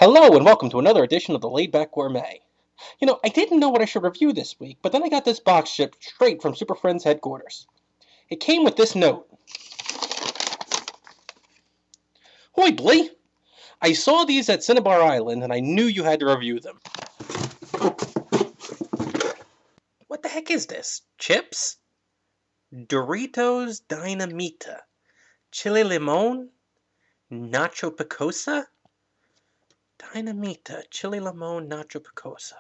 Hello and welcome to another edition of the Laidback Gourmet. I didn't know what I should review this week, but then I got this box shipped straight from Super Friends headquarters. It came with this note. Hoi, Blee! I saw these at Cinnabar Island and I knew you had to review them. What the heck is this? Chips? Doritos Dinamita? Chili Limon? Nacho Picosa? Dinamita, chili limon, nacho picosa.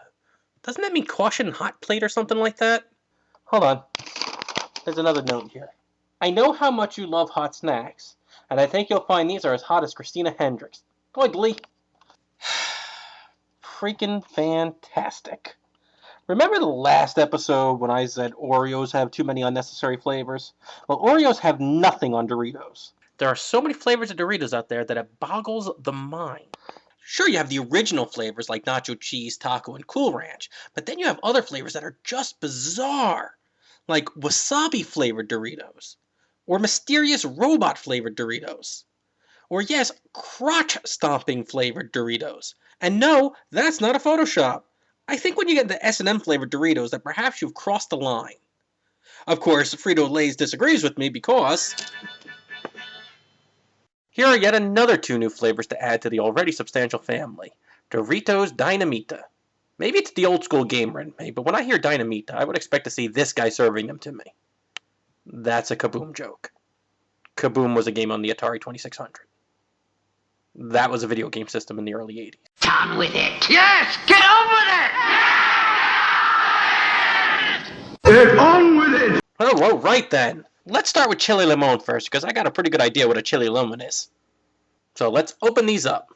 Doesn't that mean caution hot plate or something like that? Hold on. There's another note here. I know how much you love hot snacks, and I think you'll find these are as hot as Christina Hendricks. Boy, Lee. Freaking fantastic. Remember the last episode when I said Oreos have too many unnecessary flavors? Well, Oreos have nothing on Doritos. There are so many flavors of Doritos out there that it boggles the mind. Sure, you have the original flavors like nacho cheese, taco, and Cool Ranch, but then you have other flavors that are just bizarre, like wasabi-flavored Doritos, or mysterious robot-flavored Doritos, or yes, crotch-stomping-flavored Doritos. And no, that's not a Photoshop. I think when you get the S&M-flavored Doritos that perhaps you've crossed the line. Of course, Frito-Lay's disagrees with me because here are yet another two new flavors to add to the already substantial family. Doritos Dinamita. Maybe it's the old school gamer in me, but when I hear Dinamita, I would expect to see this guy serving them to me. That's a Kaboom joke. Kaboom was a game on the Atari 2600. That was a video game system in the early 80s. On with it! Yes! Get on with it! Get on with it! Oh, right then. Let's start with chili limon first, because I got a pretty good idea what a chili lemon is. So let's open these up.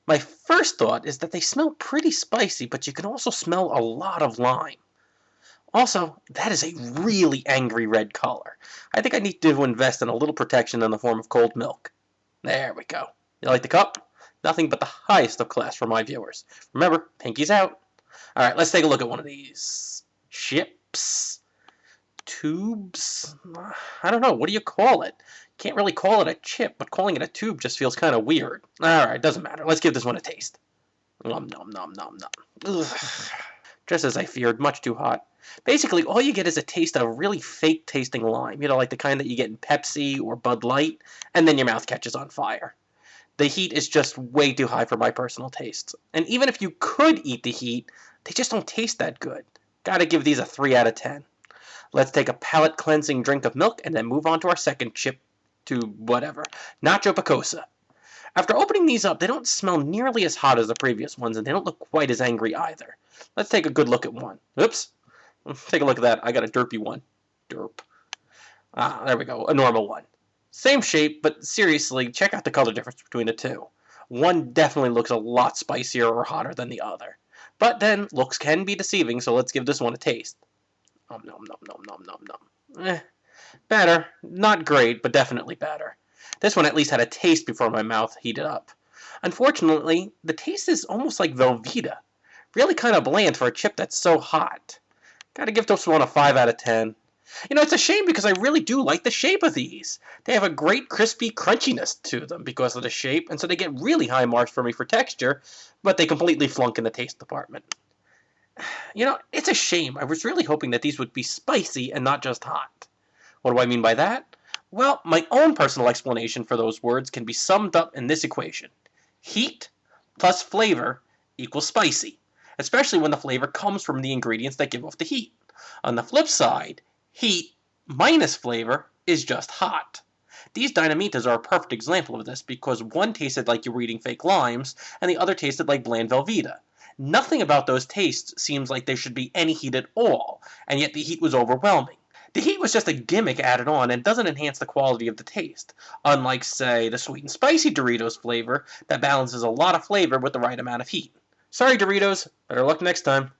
My first thought is that they smell pretty spicy, but you can also smell a lot of lime. Also, that is a really angry red color. I think I need to invest in a little protection in the form of cold milk. There we go. You like the cup? Nothing but the highest of class for my viewers. Remember, pinky's out. Alright, let's take a look at one of these. Chips. Tubes? I don't know. What do you call it? Can't really call it a chip, but calling it a tube just feels kind of weird. Alright, doesn't matter. Let's give this one a taste. Nom nom nom nom nom. Ugh. Just as I feared, much too hot. Basically, all you get is a taste of really fake tasting lime. You know, like the kind that you get in Pepsi or Bud Light, and then your mouth catches on fire. The heat is just way too high for my personal tastes. And even if you could eat the heat, they just don't taste that good. Gotta give these a 3 out of 10. Let's take a palate cleansing drink of milk and then move on to our second chip to whatever. Nacho Picosa. After opening these up, they don't smell nearly as hot as the previous ones, and they don't look quite as angry either. Let's take a good look at one. Oops. Take a look at that. I got a derpy one. Derp. There we go. A normal one. Same shape, but seriously, check out the color difference between the two. One definitely looks a lot spicier or hotter than the other. But then, looks can be deceiving, so let's give this one a taste. Nom nom nom nom nom nom nom. Better. Not great, but definitely better. This one at least had a taste before my mouth heated up. Unfortunately, the taste is almost like Velveeta. Really kind of bland for a chip that's so hot. Gotta give this one a 5 out of 10. You know, it's a shame because I really do like the shape of these. They have a great crispy crunchiness to them because of the shape, and so they get really high marks for me for texture, but they completely flunk in the taste department. You know, it's a shame. I was really hoping that these would be spicy and not just hot. What do I mean by that? Well, my own personal explanation for those words can be summed up in this equation. Heat plus flavor equals spicy, especially when the flavor comes from the ingredients that give off the heat. On the flip side, heat minus flavor is just hot. These Dinamitas are a perfect example of this because one tasted like you were eating fake limes and the other tasted like bland Velveeta. Nothing about those tastes seems like there should be any heat at all, and yet the heat was overwhelming. The heat was just a gimmick added on and doesn't enhance the quality of the taste, unlike, say, the sweet and spicy Doritos flavor that balances a lot of flavor with the right amount of heat. Sorry, Doritos. Better luck next time.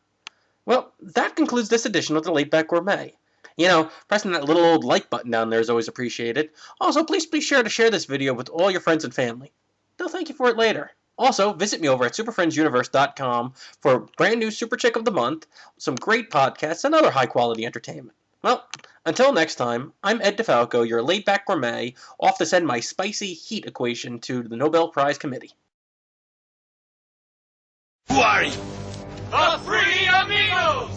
Well, that concludes this edition of the Laidback Gourmet. You know, pressing that little old like button down there is always appreciated. Also, please be sure to share this video with all your friends and family. They'll thank you for it later. Also, visit me over at superfriendsuniverse.com for a brand new Super Chick of the Month, some great podcasts, and other high-quality entertainment. Well, until next time, I'm Ed DeFalco, your laid-back gourmet, off to send my spicy heat equation to the Nobel Prize Committee. Who are you? The Three Amigos!